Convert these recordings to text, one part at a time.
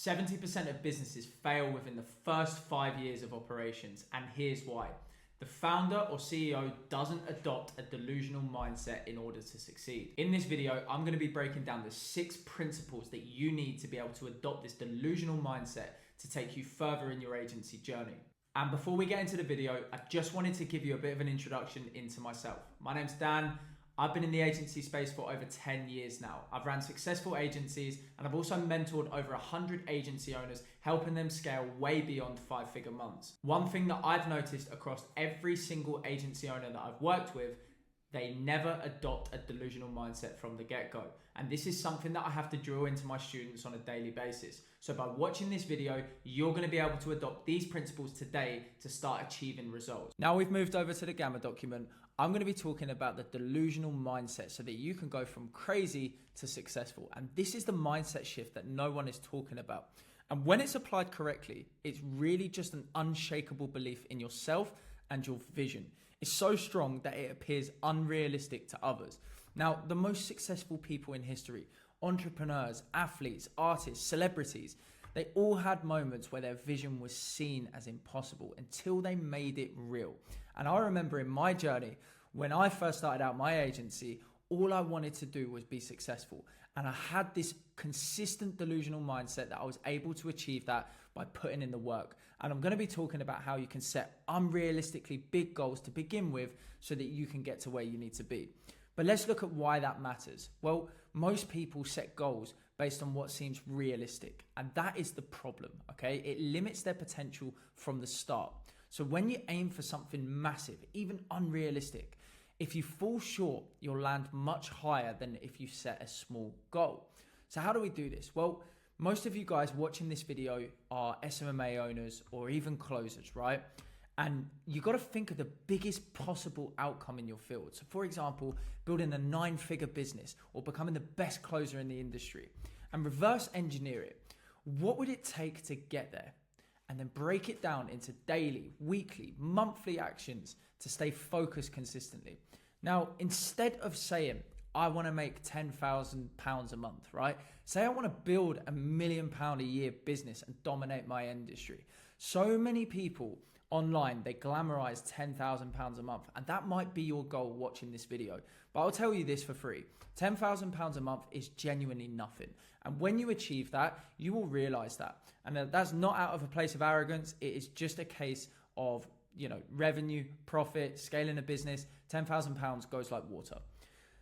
70% of businesses fail within the first 5 years of operations, and here's why. The founder or CEO doesn't adopt a delusional mindset in order to succeed. In this video, I'm going to be breaking down the 6 principles that you need to be able to adopt this delusional mindset to take you further in your agency journey. And before we get into the video, I just wanted to give you a bit of an introduction into myself. My name's Dan. I've been in the agency space for over 10 years now. I've ran successful agencies and I've also mentored over 100 agency owners, helping them scale way beyond 5-figure months. One thing that I've noticed across every single agency owner that I've worked with, they never adopt a delusional mindset from the get-go. And this is something that I have to drill into my students on a daily basis. So by watching this video, you're going to be able to adopt these principles today to start achieving results. Now we've moved over to the Gamma document, I'm going to be talking about the delusional mindset so that you can go from crazy to successful. And this is the mindset shift that no one is talking about. And when it's applied correctly, it's really just an unshakable belief in yourself and your vision. It's so strong that it appears unrealistic to others. Now, the most successful people in history, entrepreneurs, athletes, artists, celebrities, they all had moments where their vision was seen as impossible until they made it real. And I remember in my journey, when I first started out my agency, all I wanted to do was be successful. And I had this consistent delusional mindset that I was able to achieve that by putting in the work. And I'm going to be talking about how you can set unrealistically big goals to begin with so that you can get to where you need to be. But let's look at why that matters. Well, most people set goals based on what seems realistic. And that is the problem, okay? It limits their potential from the start. So when you aim for something massive, even unrealistic, if you fall short, you'll land much higher than if you set a small goal. So how do we do this? Well, most of you guys watching this video are SMMA owners or even closers, right? And you got to think of the biggest possible outcome in your field. So for example, building a 9-figure business or becoming the best closer in the industry, and reverse engineer it. What would it take to get there? And then break it down into daily, weekly, monthly actions to stay focused consistently. Now, instead of saying, I want to make £10,000 a month, right? Say I want to build £1 million a year business and dominate my industry. So many people online, they glamorize £10,000 a month, and that might be your goal watching this video. But I'll tell you this for free. £10,000 a month is genuinely nothing. And when you achieve that, you will realize that. And that's not out of a place of arrogance. It is just a case of, revenue, profit, scaling a business. £10,000 goes like water.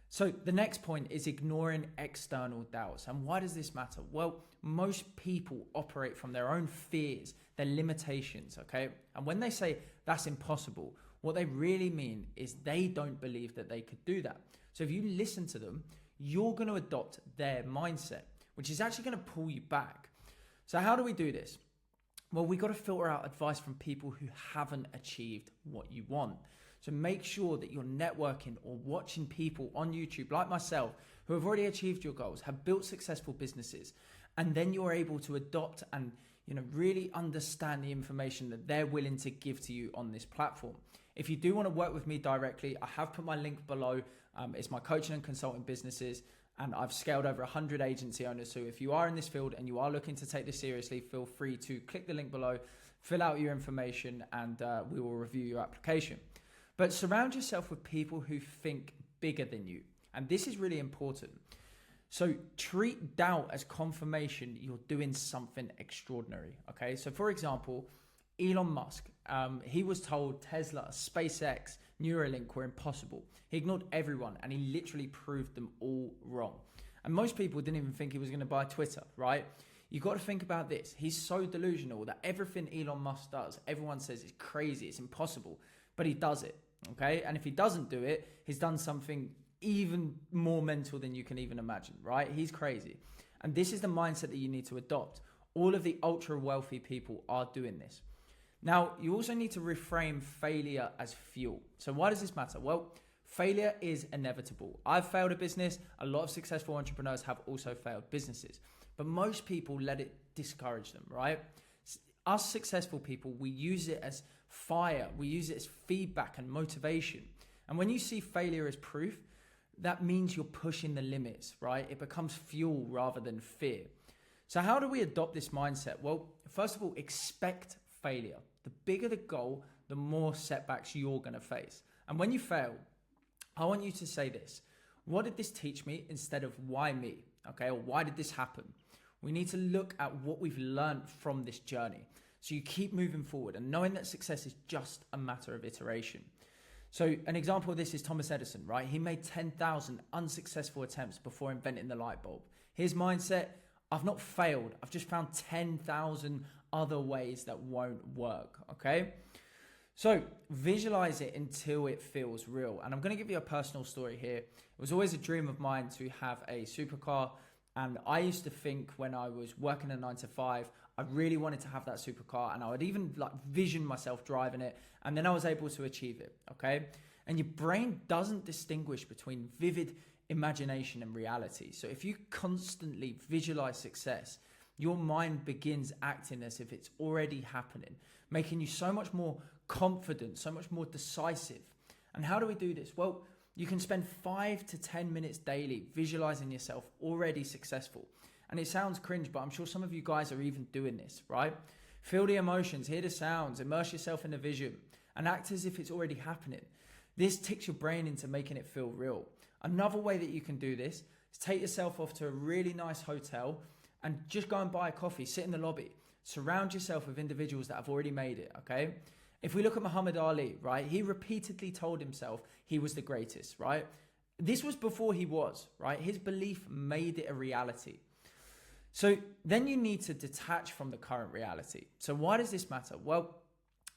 So the next point is ignoring external doubts. And why does this matter? Well, most people operate from their own fears, their limitations, okay? And when they say that's impossible, what they really mean is they don't believe that they could do that. So if you listen to them, you're going to adopt their mindset, which is actually going to pull you back. So how do we do this? Well, we got to filter out advice from people who haven't achieved what you want. So make sure that you're networking or watching people on YouTube like myself who have already achieved your goals, have built successful businesses, and then you're able to adopt and really understand the information that they're willing to give to you on this platform. If you do want to work with me directly, I have put my link below. It's my coaching and consulting businesses. And I've scaled over 100 agency owners. So if you are in this field and you are looking to take this seriously, feel free to click the link below, fill out your information, and we will review your application. But surround yourself with people who think bigger than you. And this is really important. So treat doubt as confirmation you're doing something extraordinary. Okay. So for example, Elon Musk, he was told Tesla, SpaceX, Neuralink were impossible. He ignored everyone and he literally proved them all wrong. And most people didn't even think he was going to buy Twitter, right? You've got to think about this. He's so delusional that everything Elon Musk does, everyone says it's crazy, it's impossible, but he does it, okay? And if he doesn't do it, he's done something even more mental than you can even imagine, right? He's crazy. And this is the mindset that you need to adopt. All of the ultra wealthy people are doing this. Now, you also need to reframe failure as fuel. So why does this matter? Well, failure is inevitable. I've failed a business. A lot of successful entrepreneurs have also failed businesses. But most people let it discourage them, right? Us successful people, we use it as fire. We use it as feedback and motivation. And when you see failure as proof, that means you're pushing the limits, right? It becomes fuel rather than fear. So how do we adopt this mindset? Well, first of all, expect failure. The bigger the goal, the more setbacks you're going to face. And when you fail, I want you to say this: what did this teach me instead of why me? Okay, or why did this happen? We need to look at what we've learned from this journey. So you keep moving forward and knowing that success is just a matter of iteration. So an example of this is Thomas Edison, right? He made 10,000 unsuccessful attempts before inventing the light bulb. His mindset: I've not failed. I've just found 10,000 other ways that won't work, okay? So visualize it until it feels real. And I'm going to give you a personal story here. It was always a dream of mine to have a supercar. And I used to think when I was working a 9 to 5, I really wanted to have that supercar, and I would even vision myself driving it. And then I was able to achieve it, okay? And your brain doesn't distinguish between vivid imagination and reality. So if you constantly visualize success, your mind begins acting as if it's already happening, making you so much more confident, so much more decisive. And how do we do this? Well, you can spend 5 to 10 minutes daily visualizing yourself already successful. And it sounds cringe, but I'm sure some of you guys are even doing this, right? Feel the emotions, hear the sounds, immerse yourself in the vision, and act as if it's already happening. This ticks your brain into making it feel real. Another way that you can do this is take yourself off to a really nice hotel and just go and buy a coffee, sit in the lobby. Surround yourself with individuals that have already made it, okay? If we look at Muhammad Ali, right? He repeatedly told himself he was the greatest, right? This was before he was, right? His belief made it a reality. So then you need to detach from the current reality. So why does this matter? Well,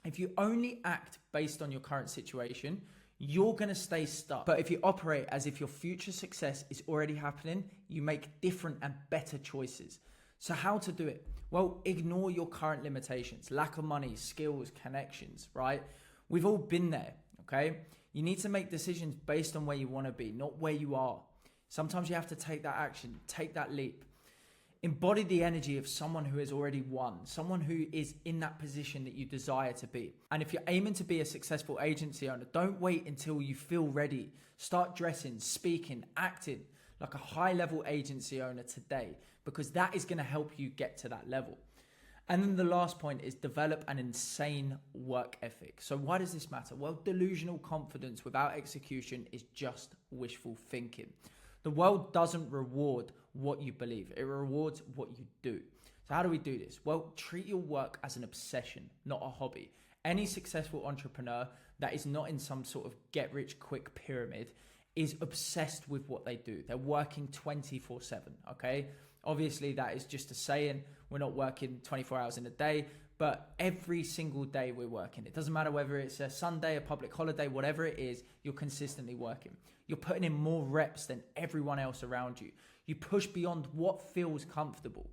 if you only act based on your current situation, you're going to stay stuck. But if you operate as if your future success is already happening, you make different and better choices. So how to do it? Well, ignore your current limitations, lack of money, skills, connections, right? We've all been there, okay? You need to make decisions based on where you want to be, not where you are. Sometimes you have to take that action, take that leap. Embody the energy of someone who has already won, someone who is in that position that you desire to be. And if you're aiming to be a successful agency owner, don't wait until you feel ready. Start dressing, speaking, acting like a high-level agency owner today, because that is going to help you get to that level. And then the last point is develop an insane work ethic. So why does this matter? Well, delusional confidence without execution is just wishful thinking. The world doesn't reward what you believe. It rewards what you do. So how do we do this? Well, treat your work as an obsession, not a hobby. Any successful entrepreneur that is not in some sort of get-rich-quick pyramid is obsessed with what they do. They're working 24/7, okay? Obviously, that is just a saying. We're not working 24 hours in a day, but every single day we're working. It doesn't matter whether it's a Sunday, a public holiday, whatever it is, you're consistently working. You're putting in more reps than everyone else around you. You push beyond what feels comfortable.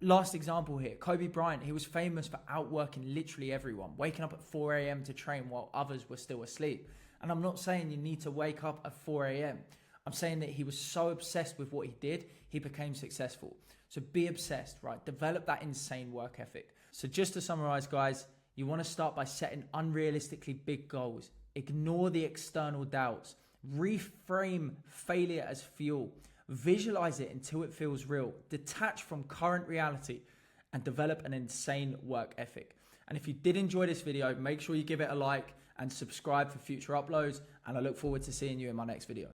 Last example here, Kobe Bryant, he was famous for outworking literally everyone, waking up at 4 a.m. to train while others were still asleep. And I'm not saying you need to wake up at 4 a.m. I'm saying that he was so obsessed with what he did, he became successful. So be obsessed, right? Develop that insane work ethic. So just to summarize, guys, you want to start by setting unrealistically big goals. Ignore the external doubts. Reframe failure as fuel. Visualize it until it feels real. Detach from current reality and develop an insane work ethic. And if you did enjoy this video, make sure you give it a like and subscribe for future uploads. And I look forward to seeing you in my next video.